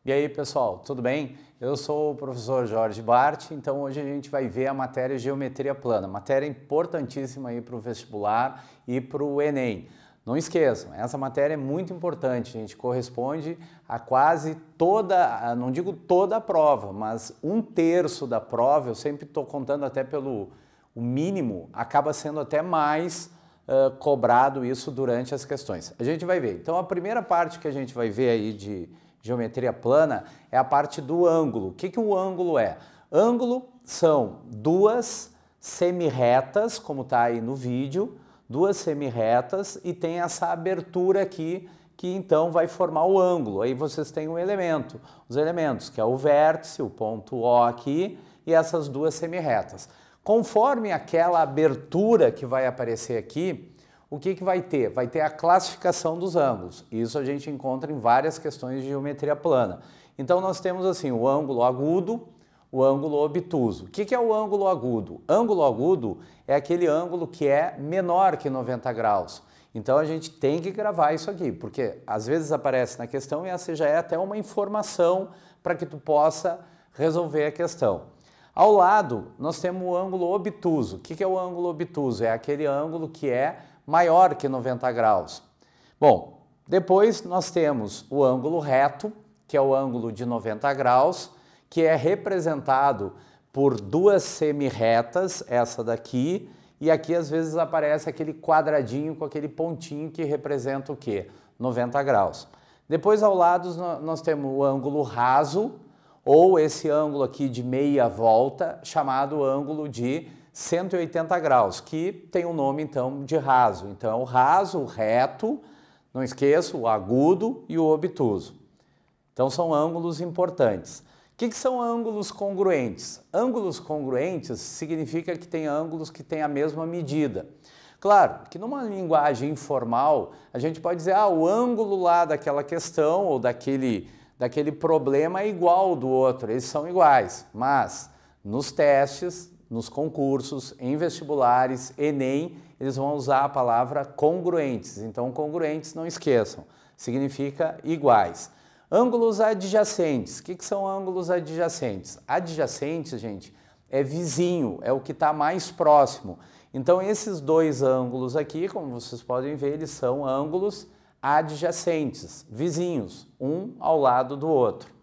E aí, pessoal, tudo bem? Eu sou o professor Jorge Bart, então hoje a gente vai ver a matéria Geometria Plana, matéria importantíssima aí para o vestibular e para o Enem. Não esqueçam, essa matéria é muito importante, a gente corresponde a quase toda, não digo toda a prova, mas 1/3 da prova, eu sempre estou contando até pelo o mínimo, acaba sendo até mais cobrado isso durante as questões. A gente vai ver. Então a primeira parte que a gente vai ver aí de geometria plana é a parte do ângulo. O que o ângulo é? Ângulo são duas semirretas, como está aí no vídeo, duas semirretas e tem essa abertura aqui que então vai formar o ângulo. Aí vocês têm um elemento, os elementos, que é o vértice, o ponto O aqui e essas duas semirretas. Conforme aquela abertura que vai aparecer aqui, o que vai ter? Vai ter a classificação dos ângulos. Isso a gente encontra em várias questões de geometria plana. Então nós temos assim o ângulo agudo, o ângulo obtuso. O que é o ângulo agudo? Ângulo agudo é aquele ângulo que é menor que 90 graus. Então a gente tem que gravar isso aqui, porque às vezes aparece na questão e essa já é até uma informação para que tu possa resolver a questão. Ao lado, nós temos o ângulo obtuso. O que é o ângulo obtuso? É aquele ângulo que é maior que 90 graus. Bom, depois nós temos o ângulo reto, que é o ângulo de 90 graus, que é representado por duas semirretas, essa daqui, e aqui às vezes aparece aquele quadradinho com aquele pontinho que representa o quê? 90 graus. Depois ao lado nós temos o ângulo raso, ou esse ângulo aqui de meia volta, chamado ângulo de 180 graus, que tem o nome então de raso. Então é o raso, o reto, não esqueça, o agudo e o obtuso. Então são ângulos importantes. O que são ângulos congruentes? Ângulos congruentes significa que tem ângulos que têm a mesma medida. Claro que numa linguagem informal, a gente pode dizer, o ângulo lá daquela questão ou daquele problema é igual ao do outro, eles são iguais, mas nos testes, nos concursos, em vestibulares, Enem, eles vão usar a palavra congruentes. Então, congruentes, não esqueçam, significa iguais. Ângulos adjacentes. O que são ângulos adjacentes? Adjacentes, gente, é vizinho, é o que está mais próximo. Então, esses dois ângulos aqui, como vocês podem ver, eles são ângulos adjacentes, vizinhos, um ao lado do outro.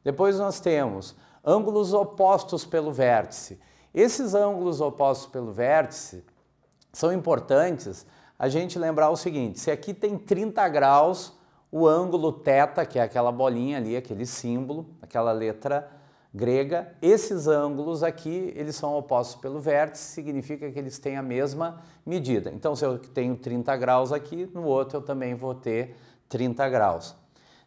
Depois nós temos ângulos opostos pelo vértice. Esses ângulos opostos pelo vértice são importantes a gente lembrar o seguinte, se aqui tem 30 graus, o ângulo θ, que é aquela bolinha ali, aquele símbolo, aquela letra grega, esses ângulos aqui, eles são opostos pelo vértice, significa que eles têm a mesma medida. Então, se eu tenho 30 graus aqui, no outro eu também vou ter 30 graus.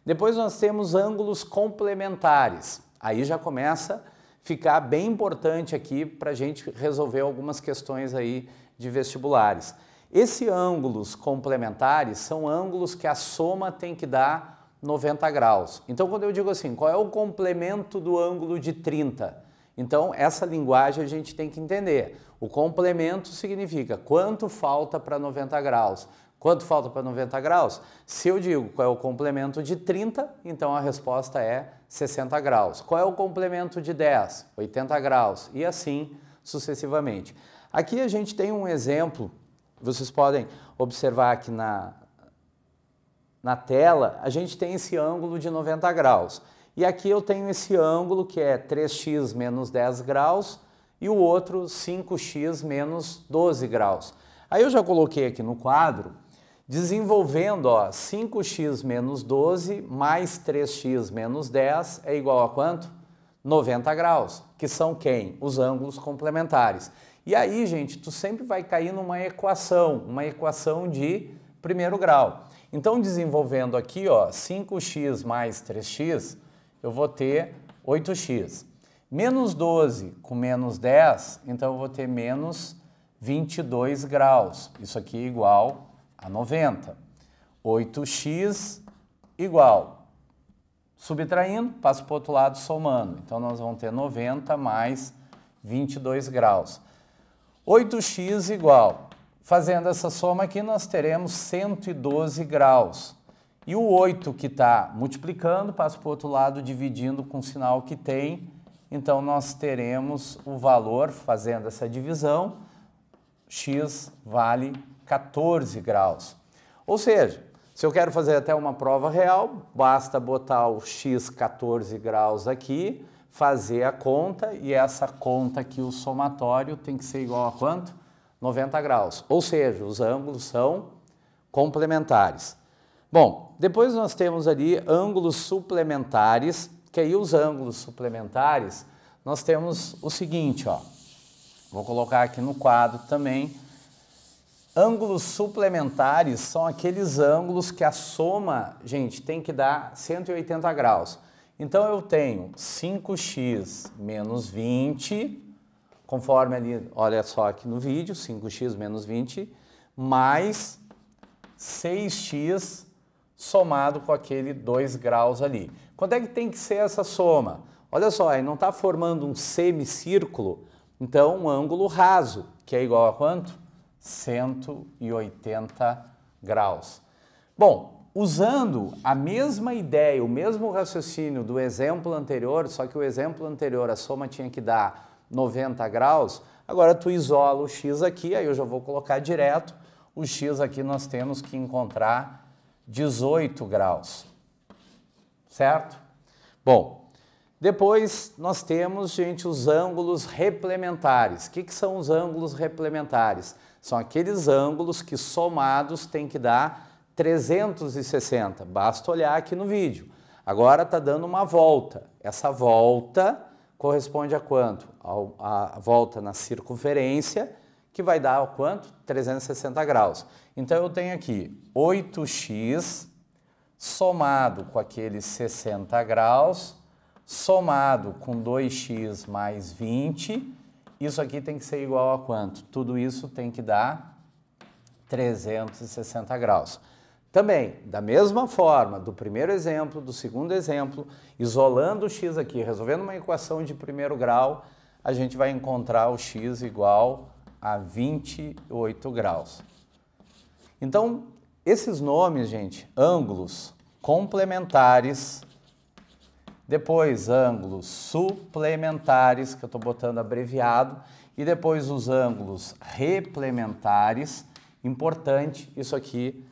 Depois nós temos ângulos complementares. Aí já começa a ficar bem importante aqui para a gente resolver algumas questões aí de vestibulares. Esses ângulos complementares são ângulos que a soma tem que dar 90 graus. Então, quando eu digo assim, qual é o complemento do ângulo de 30? Então, essa linguagem a gente tem que entender. O complemento significa quanto falta para 90 graus. Quanto falta para 90 graus? Se eu digo qual é o complemento de 30, então a resposta é 60 graus. Qual é o complemento de 10? 80 graus. E assim sucessivamente. Aqui a gente tem um exemplo, vocês podem observar aqui na tela, a gente tem esse ângulo de 90 graus. E aqui eu tenho esse ângulo que é 3x menos 10 graus e o outro 5x menos 12 graus. Aí eu já coloquei aqui no quadro, desenvolvendo, 5x menos 12 mais 3x menos 10 é igual a quanto? 90 graus, que são quem? Os ângulos complementares. E aí, gente, tu sempre vai cair numa equação de primeiro grau. Então, desenvolvendo aqui, 5x mais 3x, eu vou ter 8x. Menos 12 com menos 10, então eu vou ter menos 22 graus. Isso aqui é igual a 90. 8x igual. Subtraindo, passo para o outro lado somando. Então, nós vamos ter 90 mais 22 graus. 8x igual. Fazendo essa soma aqui, nós teremos 112 graus. E o 8 que está multiplicando, passa para o outro lado dividindo com o sinal que tem. Então, nós teremos o valor, fazendo essa divisão, x vale 14 graus. Ou seja, se eu quero fazer até uma prova real, basta botar o x 14 graus aqui, fazer a conta, e essa conta aqui, o somatório, tem que ser igual a quanto? 90 graus. Ou seja, os ângulos são complementares. Bom, depois nós temos ali ângulos suplementares, que aí os ângulos suplementares, nós temos o seguinte, ó. Vou colocar aqui no quadro também. Ângulos suplementares são aqueles ângulos que a soma, gente, tem que dar 180 graus. Então, eu tenho 5x menos 20, conforme ali, olha só aqui no vídeo, 5x menos 20, mais 6x somado com aquele 2 graus ali. Quanto é que tem que ser essa soma? Olha só, aí não está formando um semicírculo, então um ângulo raso, que é igual a quanto? 180 graus. Bom, usando a mesma ideia, o mesmo raciocínio do exemplo anterior, só que o exemplo anterior a soma tinha que dar 90 graus, agora tu isola o x aqui, aí eu já vou colocar direto, o x aqui nós temos que encontrar 18 graus, certo? Bom, depois nós temos, gente, os ângulos replementares. O que são os ângulos replementares? São aqueles ângulos que somados tem que dar 360. Basta olhar aqui no vídeo. Agora está dando uma volta. Essa volta corresponde a quanto? A volta na circunferência, que vai dar quanto? 360 graus. Então eu tenho aqui 8x somado com aqueles 60 graus, somado com 2x mais 20, isso aqui tem que ser igual a quanto? Tudo isso tem que dar 360 graus. Também, da mesma forma, do primeiro exemplo, do segundo exemplo, isolando o x aqui, resolvendo uma equação de primeiro grau, a gente vai encontrar o x igual a 28 graus. Então, esses nomes, gente, ângulos complementares, depois ângulos suplementares, que eu estou botando abreviado, e depois os ângulos replementares, importante isso aqui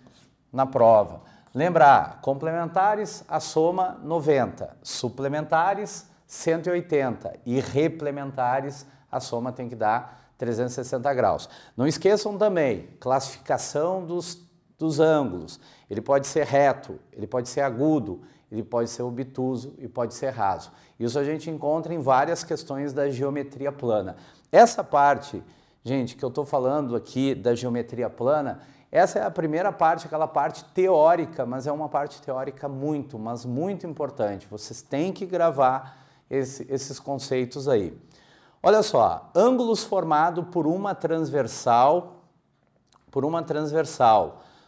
na prova. Lembrar, complementares, a soma 90, suplementares 180 e replementares, a soma tem que dar 360 graus. Não esqueçam também, classificação dos ângulos. Ele pode ser reto, ele pode ser agudo, ele pode ser obtuso e pode ser raso. Isso a gente encontra em várias questões da geometria plana. Essa parte, gente, que eu estou falando aqui da geometria plana, essa é a primeira parte, aquela parte teórica, mas é uma parte teórica muito, mas muito importante. Vocês têm que gravar esses conceitos aí. Olha só, ângulos formados por uma transversal,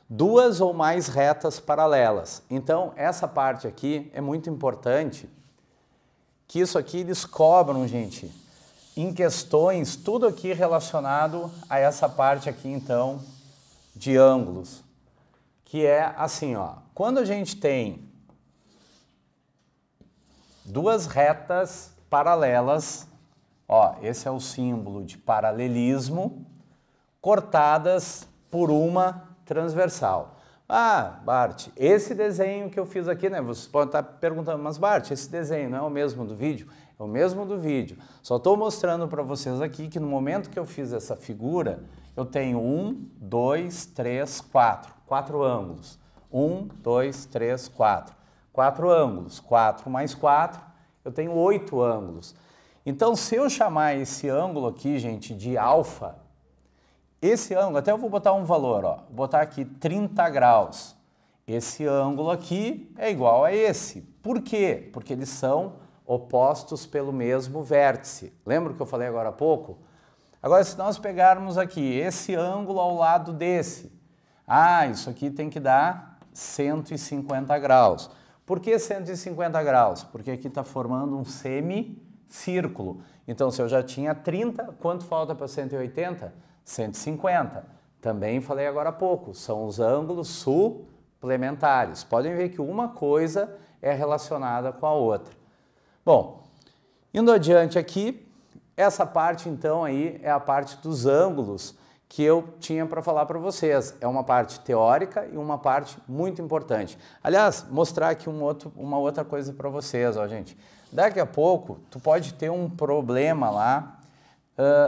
duas ou mais retas paralelas. Então, essa parte aqui é muito importante, que isso aqui eles cobram, gente, em questões, tudo aqui relacionado a essa parte aqui, então, de ângulos, que é assim, ó, quando a gente tem duas retas paralelas, ó, esse é o símbolo de paralelismo, cortadas por uma transversal. Ah, Bart, esse desenho que eu fiz aqui, né? Vocês podem estar perguntando, mas Bart, esse desenho não é o mesmo do vídeo? É o mesmo do vídeo. Só estou mostrando para vocês aqui que no momento que eu fiz essa figura, eu tenho 1, 2, 3, 4. 4 ângulos. 1, 2, 3, 4. 4 ângulos. 4 mais 4, eu tenho 8 ângulos. Então, se eu chamar esse ângulo aqui, gente, de alfa, esse ângulo, até eu vou botar um valor, ó, vou botar aqui 30 graus. Esse ângulo aqui é igual a esse. Por quê? Porque eles são opostos pelo mesmo vértice. Lembra que eu falei agora há pouco? Agora, se nós pegarmos aqui esse ângulo ao lado desse, isso aqui tem que dar 150 graus. Por que 150 graus? Porque aqui está formando um semicírculo. Então, se eu já tinha 30, quanto falta para 180? 150. Também falei agora há pouco, são os ângulos complementares. Podem ver que uma coisa é relacionada com a outra. Bom, indo adiante aqui, essa parte então aí é a parte dos ângulos que eu tinha para falar para vocês. É uma parte teórica e uma parte muito importante. Aliás, mostrar aqui uma outra coisa para vocês, ó, gente. Daqui a pouco, tu pode ter um problema lá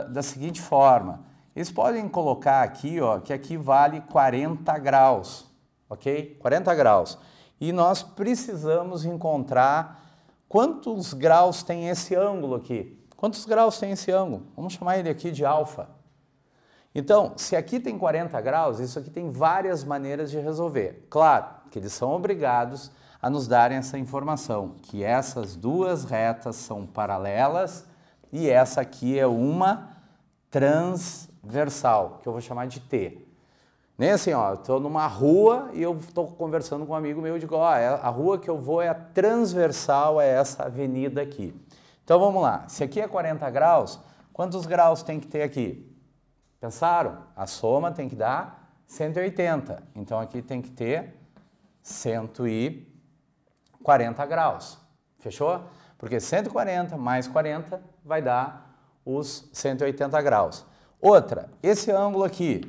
da seguinte forma. Eles podem colocar aqui, ó, que aqui vale 40 graus, ok? 40 graus. E nós precisamos encontrar quantos graus tem esse ângulo aqui. Quantos graus tem esse ângulo? Vamos chamar ele aqui de alfa. Então, se aqui tem 40 graus, isso aqui tem várias maneiras de resolver. Claro que eles são obrigados a nos darem essa informação, que essas duas retas são paralelas e essa aqui é uma transversal, que eu vou chamar de T. Nem assim, ó, eu estou numa rua e eu estou conversando com um amigo meu e digo, ó, a rua que eu vou é a transversal, é essa avenida aqui. Então vamos lá, se aqui é 40 graus, quantos graus tem que ter aqui? Pensaram? A soma tem que dar 180, então aqui tem que ter 140 graus, fechou? Porque 140 mais 40 vai dar os 180 graus. Outra, esse ângulo aqui,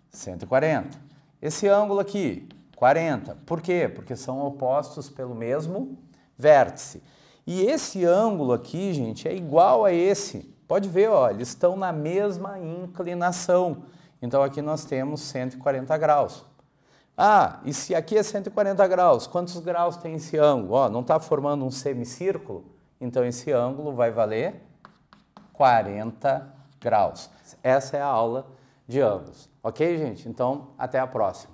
140. Esse ângulo aqui, 40. Por quê? Porque são opostos pelo mesmo vértice. E esse ângulo aqui, gente, é igual a esse. Pode ver, ó, eles estão na mesma inclinação. Então aqui nós temos 140 graus. Ah, e se aqui é 140 graus, quantos graus tem esse ângulo? Ó, não está formando um semicírculo? Então esse ângulo vai valer 40 graus. Essa é a aula de ângulos. Ok, gente? Então, até a próxima.